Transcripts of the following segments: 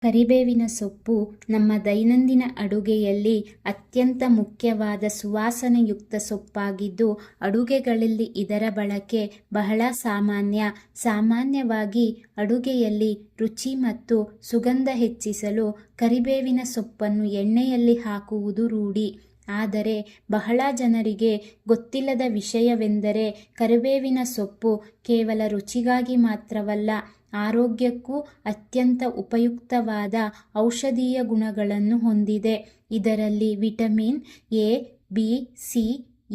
ಕರಿಬೇವಿನ ಸೊಪ್ಪು ನಮ್ಮ ದೈನಂದಿನ ಅಡುಗೆಯಲ್ಲಿ ಅತ್ಯಂತ ಮುಖ್ಯವಾದ ಸುವಾಸನೆಯುಕ್ತ ಸೊಪ್ಪಾಗಿದ್ದು, ಅಡುಗೆಗಳಲ್ಲಿ ಇದರ ಬಳಕೆ ಬಹಳ ಸಾಮಾನ್ಯವಾಗಿ ಅಡುಗೆಯಲ್ಲಿ ರುಚಿ ಮತ್ತು ಸುಗಂಧ ಹೆಚ್ಚಿಸಲು ಕರಿಬೇವಿನ ಸೊಪ್ಪನ್ನು ಎಣ್ಣೆಯಲ್ಲಿ ಹಾಕುವುದು ರೂಢಿ. ಆದರೆ ಬಹಳ ಜನರಿಗೆ ಗೊತ್ತಿಲ್ಲದ ವಿಷಯವೆಂದರೆ ಕರಿಬೇವಿನ ಸೊಪ್ಪು ಕೇವಲ ರುಚಿಗಾಗಿ ಮಾತ್ರವಲ್ಲ, ಆರೋಗ್ಯಕ್ಕೂ ಅತ್ಯಂತ ಉಪಯುಕ್ತವಾದ ಔಷಧೀಯ ಗುಣಗಳನ್ನು ಹೊಂದಿದೆ. ಇದರಲ್ಲಿ vitamin A, B, C,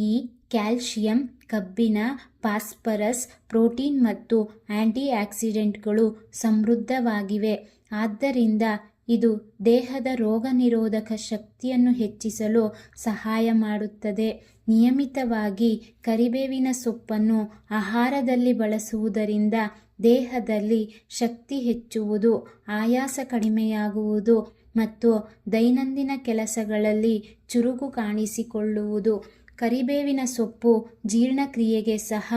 E, calcium, ಕಬ್ಬಿಣ, ಫಾಸ್ಫರಸ್, ಪ್ರೋಟೀನ್ ಮತ್ತು ಆಂಟಿ ಆಕ್ಸಿಡೆಂಟ್ಗಳು ಸಮೃದ್ಧವಾಗಿವೆ. ಆದ್ದರಿಂದ ಇದು ದೇಹದ ರೋಗ ನಿರೋಧಕ ಶಕ್ತಿಯನ್ನು ಹೆಚ್ಚಿಸಲು ಸಹಾಯ ಮಾಡುತ್ತದೆ. ನಿಯಮಿತವಾಗಿ ಕರಿಬೇವಿನ ಸೊಪ್ಪನ್ನು ಆಹಾರದಲ್ಲಿ ಬಳಸುವುದರಿಂದ ದೇಹದಲ್ಲಿ ಶಕ್ತಿ ಹೆಚ್ಚುವುದು, ಆಯಾಸ ಕಡಿಮೆಯಾಗುವುದು ಮತ್ತು ದೈನಂದಿನ ಕೆಲಸಗಳಲ್ಲಿ ಚುರುಕು ಕಾಣಿಸಿಕೊಳ್ಳುವುದು. ಕರಿಬೇವಿನ ಸೊಪ್ಪು ಜೀರ್ಣಕ್ರಿಯೆಗೆ ಸಹ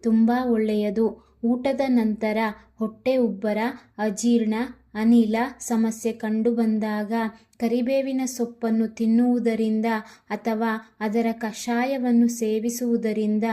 ತುಂಬ ಒಳ್ಳೆಯದು. ಊಟದ ನಂತರ ಹೊಟ್ಟೆ ಉಬ್ಬರ, ಅಜೀರ್ಣ, ಅನಿಲ ಸಮಸ್ಯೆ ಕಂಡುಬಂದಾಗ ಕರಿಬೇವಿನ ಸೊಪ್ಪನ್ನು ತಿನ್ನುವುದರಿಂದ ಅಥವಾ ಅದರ ಕಷಾಯವನ್ನು ಸೇವಿಸುವುದರಿಂದ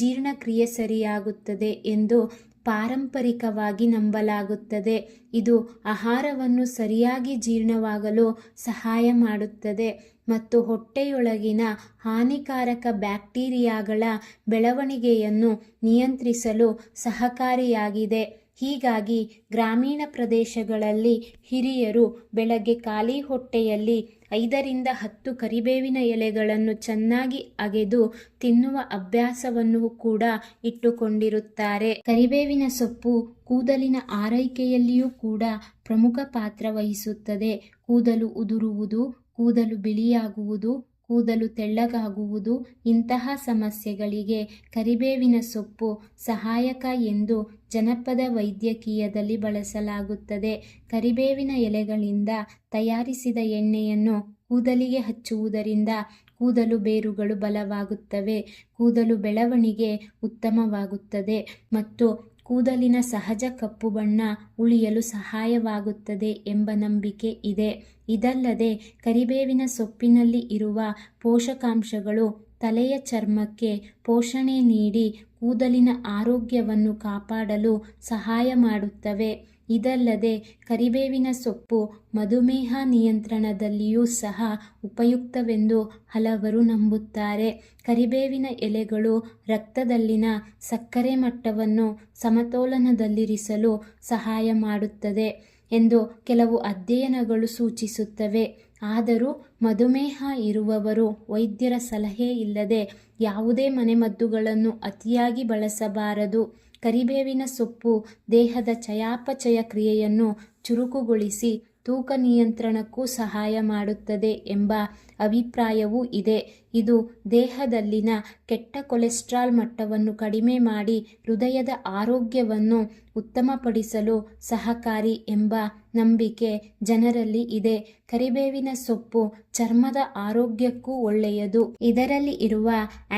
ಜೀರ್ಣಕ್ರಿಯೆ ಸರಿಯಾಗುತ್ತದೆ ಎಂದು ಪಾರಂಪರಿಕವಾಗಿ ನಂಬಲಾಗುತ್ತದೆ. ಇದು ಆಹಾರವನ್ನು ಸರಿಯಾಗಿ ಜೀರ್ಣವಾಗಲು ಸಹಾಯ ಮಾಡುತ್ತದೆ ಮತ್ತು ಹೊಟ್ಟೆಯೊಳಗಿನ ಹಾನಿಕಾರಕ ಬ್ಯಾಕ್ಟೀರಿಯಾಗಳ ಬೆಳವಣಿಗೆಯನ್ನು ನಿಯಂತ್ರಿಸಲು ಸಹಕಾರಿಯಾಗಿದೆ. ಹೀಗಾಗಿ ಗ್ರಾಮೀಣ ಪ್ರದೇಶಗಳಲ್ಲಿ ಹಿರಿಯರು ಬೆಳಗ್ಗೆ ಖಾಲಿ ಹೊಟ್ಟೆಯಲ್ಲಿ 5ರಿಂದ 10 ಕರಿಬೇವಿನ ಎಲೆಗಳನ್ನು ಚೆನ್ನಾಗಿ ಅಗೆದು ತಿನ್ನುವ ಅಭ್ಯಾಸವನ್ನು ಕೂಡ ಇಟ್ಟುಕೊಂಡಿರುತ್ತಾರೆ. ಕರಿಬೇವಿನ ಸೊಪ್ಪು ಕೂದಲಿನ ಆರೈಕೆಯಲ್ಲಿಯೂ ಕೂಡ ಪ್ರಮುಖ ಪಾತ್ರ ವಹಿಸುತ್ತದೆ. ಕೂದಲು ಉದುರುವುದು, ಕೂದಲು ಬಿಳಿಯಾಗುವುದು, ಕೂದಲು ತೆಳ್ಳಗಾಗುವುದು ಇಂತಹ ಸಮಸ್ಯೆಗಳಿಗೆ ಕರಿಬೇವಿನ ಸೊಪ್ಪು ಸಹಾಯಕ ಎಂದು ಜನಪದ ವೈದ್ಯಕೀಯದಲ್ಲಿ ಬಳಸಲಾಗುತ್ತದೆ. ಕರಿಬೇವಿನ ಎಲೆಗಳಿಂದ ತಯಾರಿಸಿದ ಎಣ್ಣೆಯನ್ನು ಕೂದಲಿಗೆ ಹಚ್ಚುವುದರಿಂದ ಕೂದಲು ಬೇರುಗಳು ಬಲವಾಗುತ್ತವೆ, ಕೂದಲು ಬೆಳವಣಿಗೆ ಉತ್ತಮವಾಗುತ್ತದೆ ಮತ್ತು ಕೂದಲಿನ ಸಹಜ ಕಪ್ಪು ಬಣ್ಣ ಉಳಿಯಲು ಸಹಾಯವಾಗುತ್ತದೆ ಎಂಬ ನಂಬಿಕೆ ಇದೆ. ಇದಲ್ಲದೆ ಕರಿಬೇವಿನ ಸೊಪ್ಪಿನಲ್ಲಿ ಇರುವ ಪೋಷಕಾಂಶಗಳು ತಲೆಯ ಚರ್ಮಕ್ಕೆ ಪೋಷಣೆ ನೀಡಿ ಕೂದಲಿನ ಆರೋಗ್ಯವನ್ನು ಕಾಪಾಡಲು ಸಹಾಯ ಮಾಡುತ್ತವೆ. ಇದಲ್ಲದೆ ಕರಿಬೇವಿನ ಸೊಪ್ಪು ಮಧುಮೇಹ ನಿಯಂತ್ರಣದಲ್ಲಿಯೂ ಸಹ ಉಪಯುಕ್ತವೆಂದು ಹಲವರು ನಂಬುತ್ತಾರೆ. ಕರಿಬೇವಿನ ಎಲೆಗಳು ರಕ್ತದಲ್ಲಿನ ಸಕ್ಕರೆ ಮಟ್ಟವನ್ನು ಸಮತೋಲನದಲ್ಲಿರಿಸಲು ಸಹಾಯ ಮಾಡುತ್ತದೆ ಎಂದು ಕೆಲವು ಅಧ್ಯಯನಗಳು ಸೂಚಿಸುತ್ತವೆ. ಆದರೂ ಮಧುಮೇಹ ಇರುವವರು ವೈದ್ಯರ ಸಲಹೆ ಇಲ್ಲದೆ ಯಾವುದೇ ಮನೆಮದ್ದುಗಳನ್ನು ಅತಿಯಾಗಿ ಬಳಸಬಾರದು. ಕರಿಬೇವಿನ ಸೊಪ್ಪು ದೇಹದ ಚಯಾಪಚಯ ಕ್ರಿಯೆಯನ್ನು ಚುರುಕುಗೊಳಿಸಿ ತೂಕ ನಿಯಂತ್ರಣಕ್ಕೂ ಸಹಾಯ ಮಾಡುತ್ತದೆ ಎಂಬ ಅಭಿಪ್ರಾಯವೂ ಇದೆ. ಇದು ದೇಹದಲ್ಲಿನ ಕೆಟ್ಟ ಕೊಲೆಸ್ಟ್ರಾಲ್ ಮಟ್ಟವನ್ನು ಕಡಿಮೆ ಮಾಡಿ ಹೃದಯದ ಆರೋಗ್ಯವನ್ನು ಉತ್ತಮಪಡಿಸಲು ಸಹಕಾರಿ ಎಂಬ ನಂಬಿಕೆ ಜನರಲ್ಲಿ ಇದೆ. ಕರಿಬೇವಿನ ಸೊಪ್ಪು ಚರ್ಮದ ಆರೋಗ್ಯಕ್ಕೂ ಒಳ್ಳೆಯದು. ಇದರಲ್ಲಿ ಇರುವ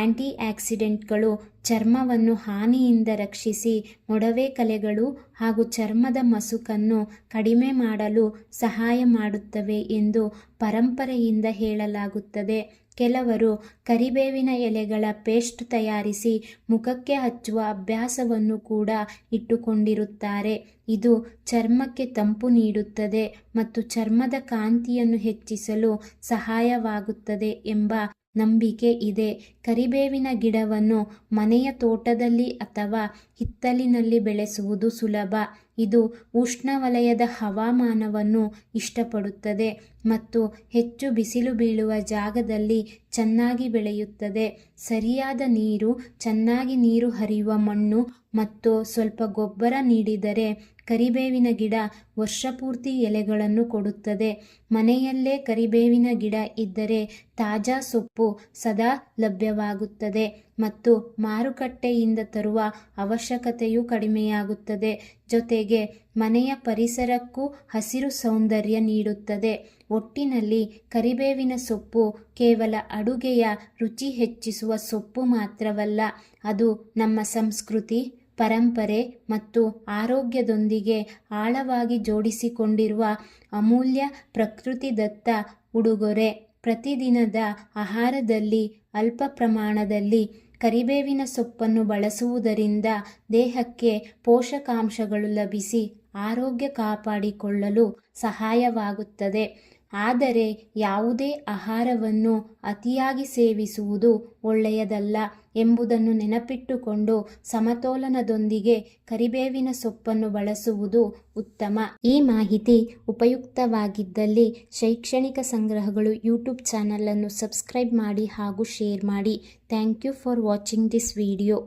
ಆಂಟಿ ಆಕ್ಸಿಡೆಂಟ್ಗಳು ಚರ್ಮವನ್ನು ಹಾನಿಯಿಂದ ರಕ್ಷಿಸಿ ಮೊಡವೆ ಕಲೆಗಳು ಹಾಗೂ ಚರ್ಮದ ಮಸುಕನ್ನು ಕಡಿಮೆ ಮಾಡಲು ಸಹಾಯ ಮಾಡುತ್ತವೆ ಎಂದು ಪರಂಪರೆಯಿಂದ ಹೇಳಲಾಗುತ್ತದೆ. ಕೆಲವರು ಕರಿಬೇವಿನ ಎಲೆಗಳ ಪೇಸ್ಟ್ ತಯಾರಿಸಿ ಮುಖಕ್ಕೆ ಹಚ್ಚುವ ಅಭ್ಯಾಸವನ್ನು ಕೂಡ ಇಟ್ಟುಕೊಂಡಿರುತ್ತಾರೆ. ಇದು ಚರ್ಮಕ್ಕೆ ತಂಪು ನೀಡುತ್ತದೆ ಮತ್ತು ಚರ್ಮದ ಕಾಂತಿಯನ್ನು ಹೆಚ್ಚಿಸಲು ಸಹಾಯವಾಗುತ್ತದೆ ಎಂಬ ನಂಬಿಕೆ ಇದೆ. ಕರಿಬೇವಿನ ಗಿಡವನ್ನು ಮನೆಯ ತೋಟದಲ್ಲಿ ಅಥವಾ ಹಿತ್ತಲಿನಲ್ಲಿ ಬೆಳೆಸುವುದು ಸುಲಭ. ಇದು ಉಷ್ಣವಲಯದ ಹವಾಮಾನವನ್ನು ಇಷ್ಟಪಡುತ್ತದೆ ಮತ್ತು ಹೆಚ್ಚು ಬಿಸಿಲು ಬೀಳುವ ಜಾಗದಲ್ಲಿ ಚೆನ್ನಾಗಿ ಬೆಳೆಯುತ್ತದೆ. ಸರಿಯಾದ ನೀರು, ಚೆನ್ನಾಗಿ ನೀರು ಹರಿಯುವ ಮಣ್ಣು ಮತ್ತು ಸ್ವಲ್ಪ ಗೊಬ್ಬರ ನೀಡಿದರೆ ಕರಿಬೇವಿನ ಗಿಡ ವರ್ಷಪೂರ್ತಿ ಎಲೆಗಳನ್ನು ಕೊಡುತ್ತದೆ. ಮನೆಯಲ್ಲೇ ಕರಿಬೇವಿನ ಗಿಡ ಇದ್ದರೆ ತಾಜಾ ಸೊಪ್ಪು ಸದಾ ಲಭ್ಯವಾಗುತ್ತದೆ ಮತ್ತು ಮಾರುಕಟ್ಟೆಯಿಂದ ತರುವ ಅವಶ್ಯಕತೆಯೂ ಕಡಿಮೆಯಾಗುತ್ತದೆ. ಜೊತೆಗೆ ಮನೆಯ ಪರಿಸರಕ್ಕೂ ಹಸಿರು ಸೌಂದರ್ಯ ನೀಡುತ್ತದೆ. ಒಟ್ಟಿನಲ್ಲಿ ಕರಿಬೇವಿನ ಸೊಪ್ಪು ಕೇವಲ ಅಡುಗೆಯ ರುಚಿ ಹೆಚ್ಚಿಸುವ ಸೊಪ್ಪು ಮಾತ್ರವಲ್ಲ, ಅದು ನಮ್ಮ ಸಂಸ್ಕೃತಿ, ಪರಂಪರೆ ಮತ್ತು ಆರೋಗ್ಯದೊಂದಿಗೆ ಆಳವಾಗಿ ಜೋಡಿಸಿಕೊಂಡಿರುವ ಅಮೂಲ್ಯ ಪ್ರಕೃತಿದತ್ತ ಉಡುಗೊರೆ. ಪ್ರತಿದಿನದ ಆಹಾರದಲ್ಲಿ ಅಲ್ಪ ಪ್ರಮಾಣದಲ್ಲಿ ಕರಿಬೇವಿನ ಸೊಪ್ಪನ್ನು ಬಳಸುವುದರಿಂದ ದೇಹಕ್ಕೆ ಪೋಷಕಾಂಶಗಳು ಲಭಿಸಿ ಆರೋಗ್ಯ ಕಾಪಾಡಿಕೊಳ್ಳಲು ಸಹಾಯವಾಗುತ್ತದೆ. ಆದರೆ ಯಾವುದೇ ಆಹಾರವನ್ನು ಅತಿಯಾಗಿ ಸೇವಿಸುವುದು ಒಳ್ಳೆಯದಲ್ಲ ಎಂಬುದನ್ನು ನೆನಪಿಟ್ಟುಕೊಂಡು ಸಮತೋಲನದೊಂದಿಗೆ ಕರಿಬೇವಿನ ಸೊಪ್ಪನ್ನು ಬಳಸುವುದು ಉತ್ತಮ. ಈ ಮಾಹಿತಿ ಉಪಯುಕ್ತವಾಗಿದ್ದಲ್ಲಿ ಶೈಕ್ಷಣಿಕ ಸಂಗ್ರಹಗಳು ಯೂಟ್ಯೂಬ್ ಚಾನಲನ್ನು ಸಬ್ಸ್ಕ್ರೈಬ್ ಮಾಡಿ ಹಾಗೂ ಶೇರ್ ಮಾಡಿ. Thank you for watching this video.